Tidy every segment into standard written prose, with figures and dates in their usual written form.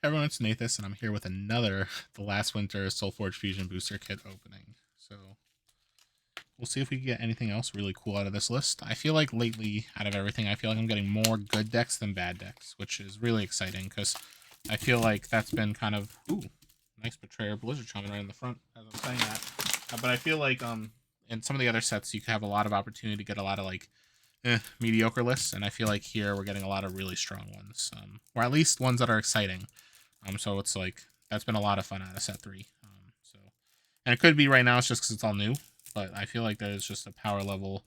Everyone, it's Nathus, and I'm here with another The Last Winter SolForge Fusion Booster Kit opening. So, we'll see if we can get anything else really cool out of this list. I feel like lately, out of everything, I feel like I'm getting more good decks than bad decks, which is really exciting, because I feel like that's been kind of... Ooh, nice Betrayer Blizzard Shaman right in the front, as I'm saying that. But I feel like, in some of the other sets, you could have a lot of opportunity to get a lot of, like, mediocre lists, and I feel like here we're getting a lot of really strong ones, or at least ones that are exciting. So it's like that's been a lot of fun out of set 3. And it could be right now it's just because it's all new, but I feel like there's just a power level,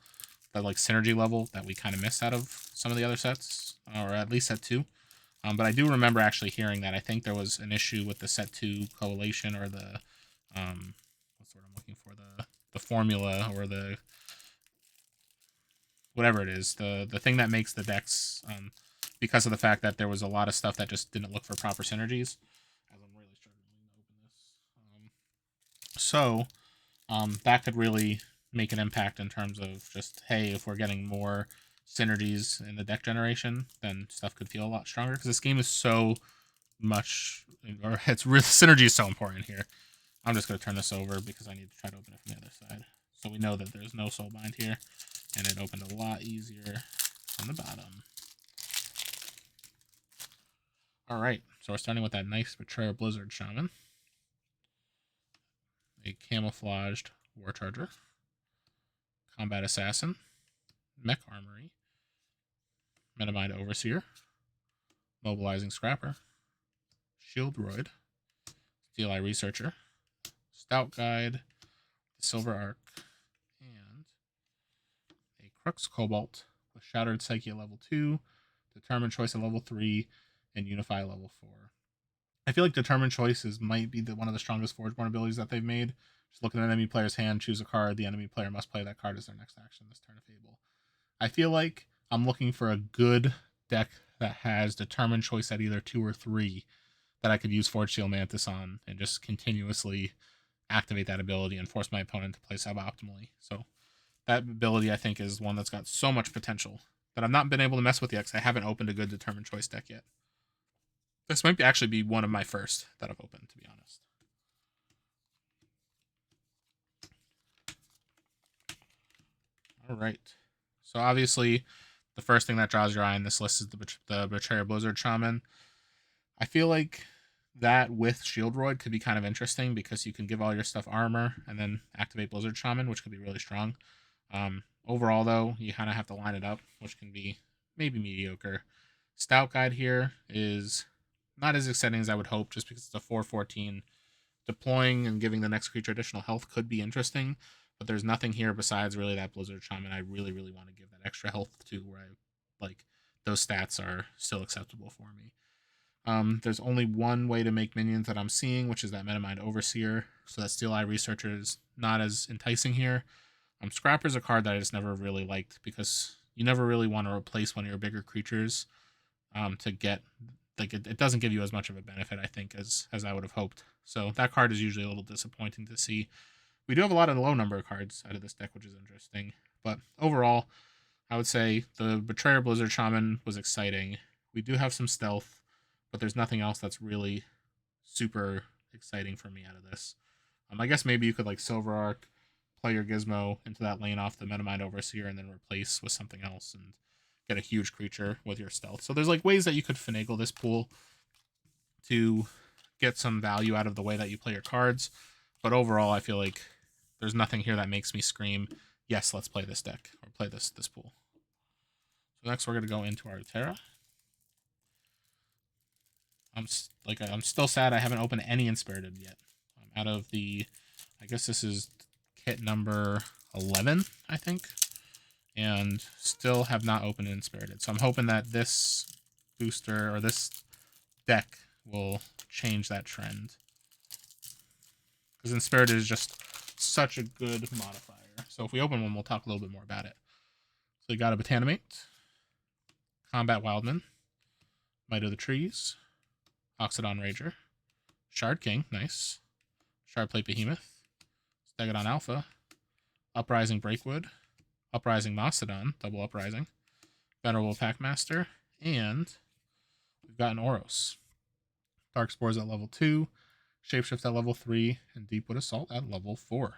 that like synergy level that we kind of missed out of some of the other sets, or at least set 2. But I do remember actually hearing that I think there was an issue with the set 2 collation, or the what's the word I'm looking for, the formula, or the whatever it is, the thing that makes the decks, because of the fact that there was a lot of stuff that just didn't look for proper synergies. As I'm really struggling to open this, that could really make an impact in terms of just, hey, if we're getting more synergies in the deck generation, then stuff could feel a lot stronger, because this game is so much, or it's really, synergy is so important here. I'm just going to turn this over because I need to try to open it from the other side. So we know that there's no soulbind here, and it opened a lot easier on the bottom. Alright, so we're starting with that nice Betrayer Blizzard Shaman. A camouflaged War Charger. Combat Assassin. Mech Armory. Metamind Overseer. Mobilizing Scrapper. Shield Droid. Steel Eye Researcher. Stout Guide. Silver Arc. And a Crux Cobalt with Shattered Psyche at level 2. Determined Choice at level 3. And Unify level 4. I feel like Determined Choices might be one of the strongest Forgeborn abilities that they've made. Just look at an enemy player's hand, choose a card. The enemy player must play that card as their next action this turn of Fable. I feel like I'm looking for a good deck that has Determined Choice at either 2 or 3 that I could use Forge Steel Mantis on and just continuously activate that ability and force my opponent to play suboptimally. So that ability, I think, is one that's got so much potential that I've not been able to mess with yet because I haven't opened a good Determined Choice deck yet. This might actually be one of my first that I've opened, to be honest. All right. So obviously, the first thing that draws your eye in this list is the Betrayer Blizzard Shaman. I feel like that with Shield Droid could be kind of interesting because you can give all your stuff armor and then activate Blizzard Shaman, which could be really strong. Overall, though, you kind of have to line it up, which can be maybe mediocre. Stout Guide here is not as exciting as I would hope, just because it's a 4/14. Deploying and giving the next creature additional health could be interesting, but there's nothing here besides really that Blizzard Shaman I really, really want to give that extra health to, where I like those stats are still acceptable for me. There's only one way to make minions that I'm seeing, which is that Metamind Overseer, so that Steel Eye Researcher is not as enticing here. Scrapper's a card that I just never really liked, because you never really want to replace one of your bigger creatures to get, like, it doesn't give you as much of a benefit, I think, as I would have hoped. So that card is usually a little disappointing to see. We do have a lot of low number of cards out of this deck, which is interesting. But overall, I would say the Betrayer Blizzard Shaman was exciting. We do have some stealth, but there's nothing else that's really super exciting for me out of this. I guess maybe you could, like, Silver Arc, play your Gizmo into that lane off the Metamind Overseer, and then replace with something else and get a huge creature with your stealth. So there's like ways that you could finagle this pool to get some value out of the way that you play your cards. But overall, I feel like there's nothing here that makes me scream, yes, let's play this deck or play this pool. So next we're going to go into our Terra. I'm still sad I haven't opened any Inspirited yet. Out of the, I guess this is kit number 11, I think. And still have not opened Inspirited. So I'm hoping that this booster, or this deck, will change that trend. Because Inspirited is just such a good modifier. So if we open one, we'll talk a little bit more about it. So we got a Botanimate, Combat Wildman, Might of the Trees, Oxidon Rager, Shard King, nice, Shardplate Behemoth, Stegodon Alpha, Uprising Breakwood, Uprising Mastodon, double Uprising, Venerable Packmaster, and we've got an Oros. Dark Spores at level 2, Shapeshift at level 3, and Deepwood Assault at level 4.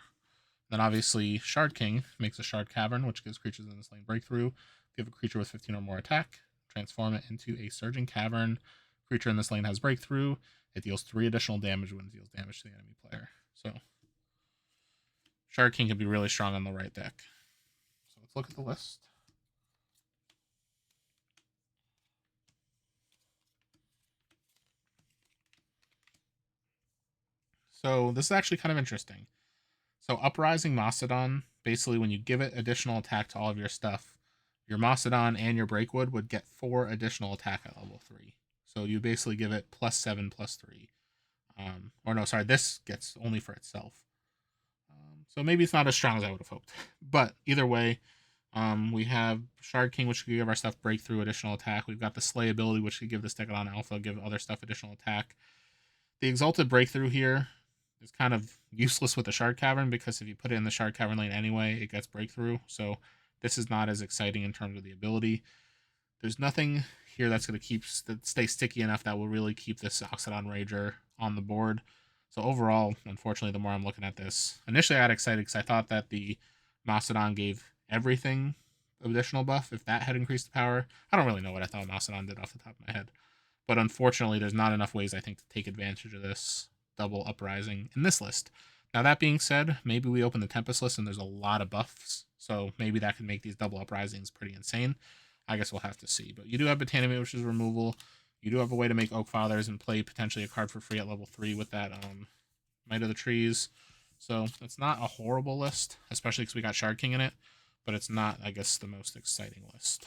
Then obviously Shard King makes a Shard Cavern, which gives creatures in this lane breakthrough. If you have a creature with 15 or more attack, transform it into a Surging Cavern. Creature in this lane has breakthrough. It deals 3 additional damage when it deals damage to the enemy player. So Shard King can be really strong on the right deck. So let's look at the list. So this is actually kind of interesting. So Uprising Mastodon, basically when you give it additional attack to all of your stuff, your Mastodon and your Breakwood would get 4 additional attack at level 3. So you basically give it +7/+3. Or no, sorry, this gets only for itself. So maybe it's not as strong as I would have hoped. But either way, we have Shard King, which could give our stuff breakthrough, additional attack. We've got the Slay ability, which could give this deck on alpha, give other stuff additional attack. The Exalted Breakthrough here is kind of useless with the Shard Cavern, because if you put it in the Shard Cavern lane anyway, it gets breakthrough. So this is not as exciting in terms of the ability. There's nothing here that's going to stay sticky enough that will really keep this Oxidon Rager on the board. So overall, unfortunately, the more I'm looking at this, initially I got excited because I thought that the Mastodon gave everything additional buff if that had increased the power. I don't really know what I thought Mastodon did off the top of my head. But unfortunately, there's not enough ways, I think, to take advantage of this double Uprising in this list. Now, that being said, maybe we open the Tempest list and there's a lot of buffs, so maybe that could make these double Uprisings pretty insane. I guess we'll have to see. But you do have Botanimate, which is removal. You do have a way to make Oak Fathers and play potentially a card for free at level 3 with that Might of the Trees. So it's not a horrible list, especially because we got Shard King in it, but it's not, I guess, the most exciting list.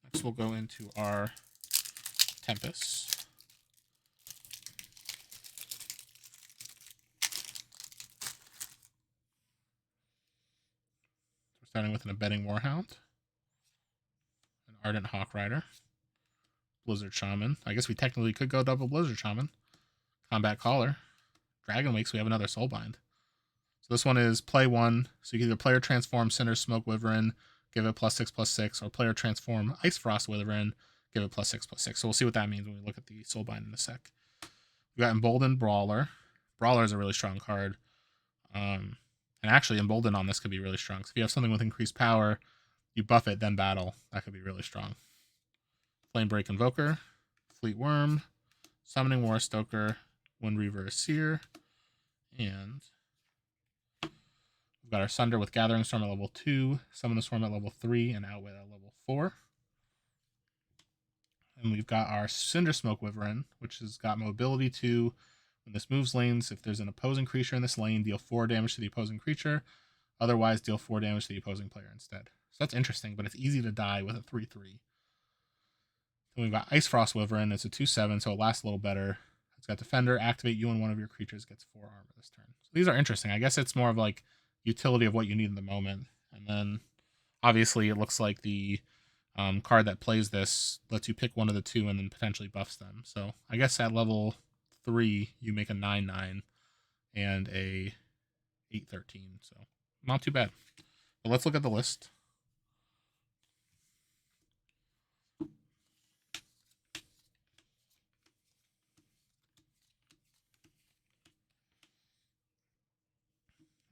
Next, we'll go into our Tempest. We're starting with an Abetting Warhound, an Ardent Hawk Rider, Blizzard Shaman. I guess we technically could go double Blizzard Shaman. Combat Caller, Dragon Wakes. We have another Soulbind. So this one is play 1. So you can either player transform Cinder Smoke Wyvern, give it +6/+6, or player transform Ice Frost Wyvern, give it +6/+6. So we'll see what that means when we look at the Soulbind in a sec. We've got Emboldened Brawler. Brawler is a really strong card. And actually, Emboldened on this could be really strong. So if you have something with increased power, you buff it, then battle. That could be really strong. Flamebreak Invoker, Fleet Worm, Summoning War Stoker, Windreaver Seer, and we've got our Sunder with Gathering Storm at level 2, Summon the Swarm at level 3, and Outwit at level 4. And we've got our Cinder Smoke Wyvern, which has got mobility 2. When this moves lanes, if there's an opposing creature in this lane, deal 4 damage to the opposing creature. Otherwise, deal 4 damage to the opposing player instead. So that's interesting, but it's easy to die with a 3/3. Then we've got Ice Frost Wyvern. It's a 2/7, so it lasts a little better. It's got Defender. Activate you and one of your creatures gets 4 armor this turn. So these are interesting. I guess it's more of like utility of what you need in the moment. And then obviously it looks like the card that plays this lets you pick one of the 2 and then potentially buffs them. So I guess at level 3 you make a 9/9 and a 8/13. So not too bad. But let's look at the list.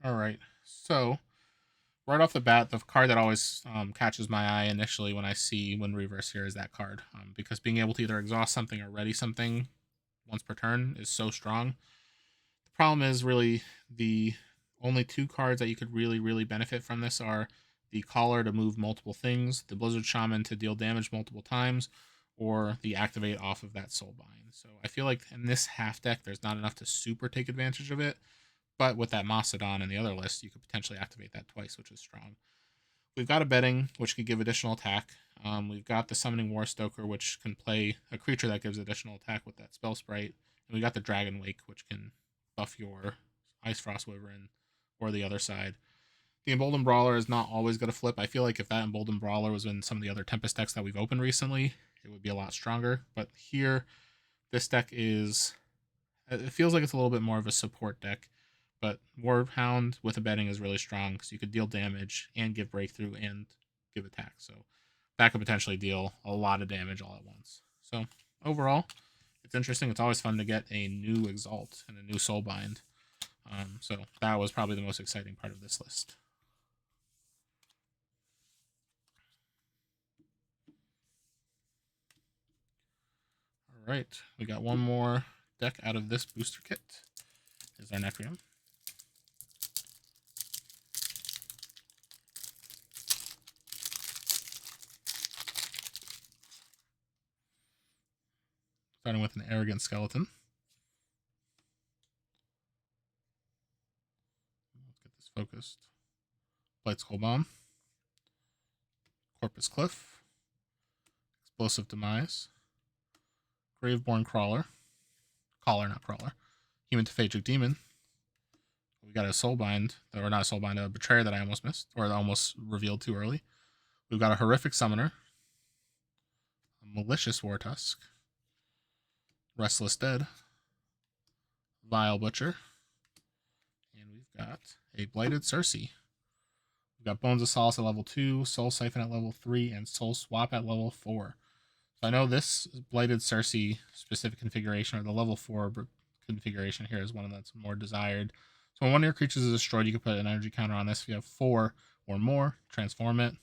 All right, so right off the bat, the card that always catches my eye initially when I see Windreaver Seer is that card, because being able to either exhaust something or ready something once per turn is so strong. The problem is really the only 2 cards that you could really benefit from this are the Caller to move multiple things, the Blizzard Shaman to deal damage multiple times, or the Activate off of that Soulbind. So I feel like in this half deck, there's not enough to super take advantage of it. But with that Mastodon in the other list, you could potentially activate that twice, which is strong. We've got Abetting, which could give additional attack. We've got the Summoning War Stoker, which can play a creature that gives additional attack with that Spell Sprite. And we got the Dragon Wake, which can buff your Ice Frost Wyvern or the other side. The Emboldened Brawler is not always going to flip. I feel like if that Emboldened Brawler was in some of the other Tempest decks that we've opened recently, it would be a lot stronger. But here, this deck is... It feels like it's a little bit more of a support deck. But Warhound with Abetting is really strong because you could deal damage and give breakthrough and give attack. So that could potentially deal a lot of damage all at once. So overall, it's interesting. It's always fun to get a new Exalt and a new Soulbind. So that was probably the most exciting part of this list. All right, we got one more deck out of this booster kit. Is our Necrium. Starting with an Arrogant Skeleton. Let's get this focused. Blight Skull Bomb. Corpus Cliff. Explosive Demise. Graveborn Crawler. Caller, not Crawler. Human Tophagic Demon. We got a Soulbind, or not a Soulbind, a Betrayer that I almost missed, or almost revealed too early. We've got a Horrific Summoner. A Malicious Wartusk. Restless Dead. Vile Butcher. And we've got a Blighted Circe. We've got Bones of Solace at level 2, Soul Siphon at level 3, and Soul Swap at level 4. So I know this Blighted Circe specific configuration, or the level 4 configuration here, is one of that's more desired. So when one of your creatures is destroyed, you can put an energy counter on this. If you have 4 or more, transform it.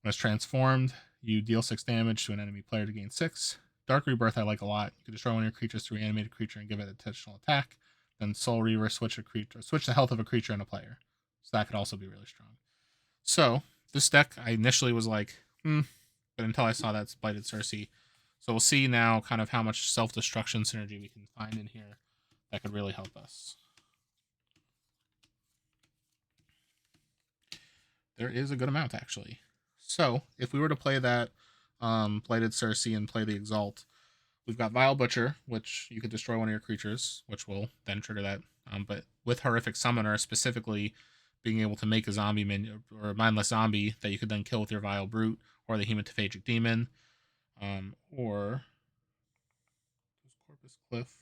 When it's transformed, you deal 6 damage to an enemy player to gain 6. Dark Rebirth I like a lot. You can destroy one of your creatures to reanimate a creature and give it additional attack. Then Soul Reaver, switch the health of a creature and a player. So that could also be really strong. So this deck, I initially was like, but until I saw that Blighted Circe. So we'll see now kind of how much self-destruction synergy we can find in here that could really help us. There is a good amount, actually. So if we were to play that Blighted Circe and play the Exalt, we've got Vile Butcher, which you could destroy one of your creatures, which will then trigger that. But with Horrific Summoner, specifically being able to make a zombie minion, or a mindless zombie that you could then kill with your Vile Brute, or the Human Tophagic Demon, or Corpus Cliff.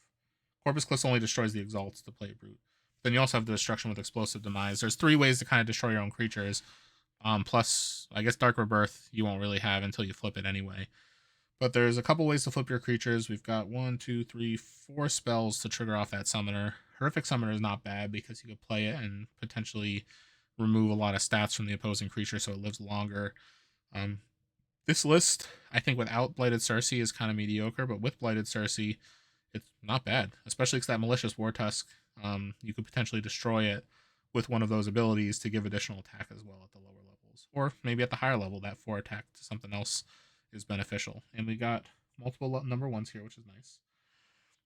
Corpus Cliff only destroys the Exalts to play Brute. Then you also have the destruction with Explosive Demise. There's 3 ways to kind of destroy your own creatures. Plus, I guess Dark Rebirth you won't really have until you flip it anyway. But there's a couple ways to flip your creatures. We've got 1, 2, 3, 4 spells to trigger off that Summoner. Horrific Summoner is not bad because you could play it and potentially remove a lot of stats from the opposing creature so it lives longer. This list, I think without Blighted Circe is kind of mediocre, but with Blighted Circe, it's not bad. Especially because that Malicious Wartusk, you could potentially destroy it with one of those abilities to give additional attack as well at the lower levels. Or maybe at the higher level, that 4 attack to something else is beneficial. And we got multiple number 1s here, which is nice.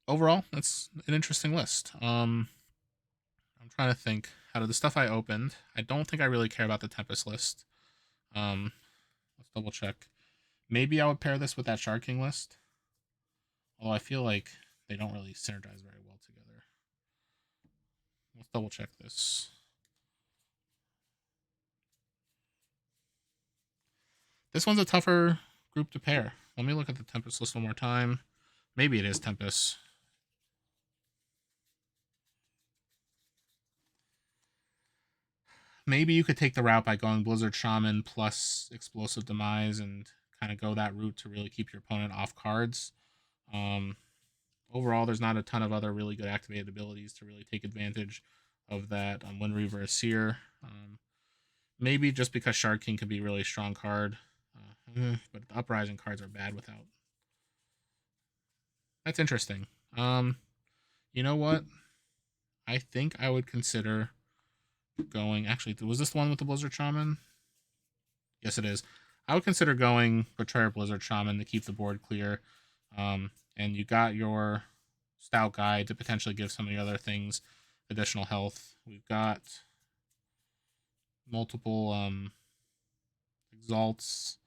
Overall, that's an interesting list. I'm trying to think. Out of the stuff I opened, I don't think I really care about the Tempest list. Let's double check. Maybe I would pair this with that Shard King list. Although I feel like they don't really synergize very well together. Let's double check this. This one's a tougher group to pair. Let me look at the Tempest list one more time. Maybe it is Tempest. Maybe you could take the route by going Blizzard Shaman plus Explosive Demise and kind of go that route to really keep your opponent off cards. Overall, there's not a ton of other really good activated abilities to really take advantage of that Wind Reaver Seer. Maybe just because Shard King could be a really strong card. But the Uprising cards are bad without. That's interesting. You know what? I think I would consider going. Actually, was this the one with the Blizzard Shaman? Yes, it is. I would consider going Betrayer Blizzard Shaman to keep the board clear. And you got your Stout Guide to potentially give some of the other things additional health. We've got multiple Exalts.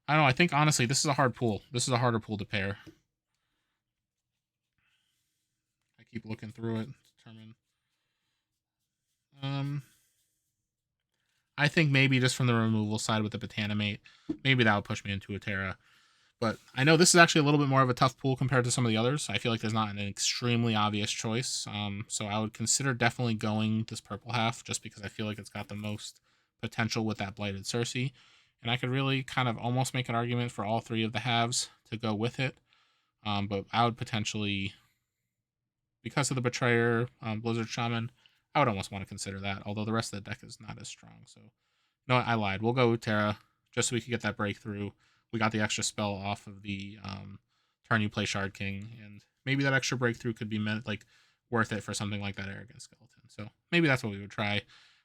I don't know. I think, honestly, this is a hard pool. This is a harder pool to pair. I keep looking through it to determine. I think maybe just from the removal side with the Botanimate, maybe that would push me into a Terra. But I know this is actually a little bit more of a tough pool compared to some of the others. I feel like there's not an extremely obvious choice. So I would consider definitely going this purple half just because I feel like it's got the most potential with that Blighted Circe. And I could really kind of almost make an argument for all 3 of the halves to go with it. But I would potentially, because of the Betrayer, Blizzard Shaman, I would almost want to consider that. Although the rest of the deck is not as strong. So, no, I lied. We'll go Terra just so we could get that breakthrough. We got the extra spell off of the turn you play Shard King, and maybe that extra breakthrough could be meant like worth it for something like that Arrogant Skeleton. So maybe that's what we would try.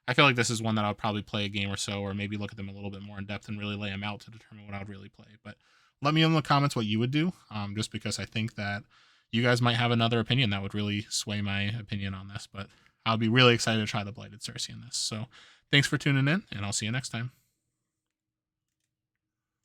I feel like this is one that I'll probably play a game or so, or maybe look at them a little bit more in depth and really lay them out to determine what I would really play. But let me know in the comments what you would do, just because I think that you guys might have another opinion that would really sway my opinion on this. But I'll be really excited to try the Blighted Cersei in this. So thanks for tuning in, and I'll see you next time.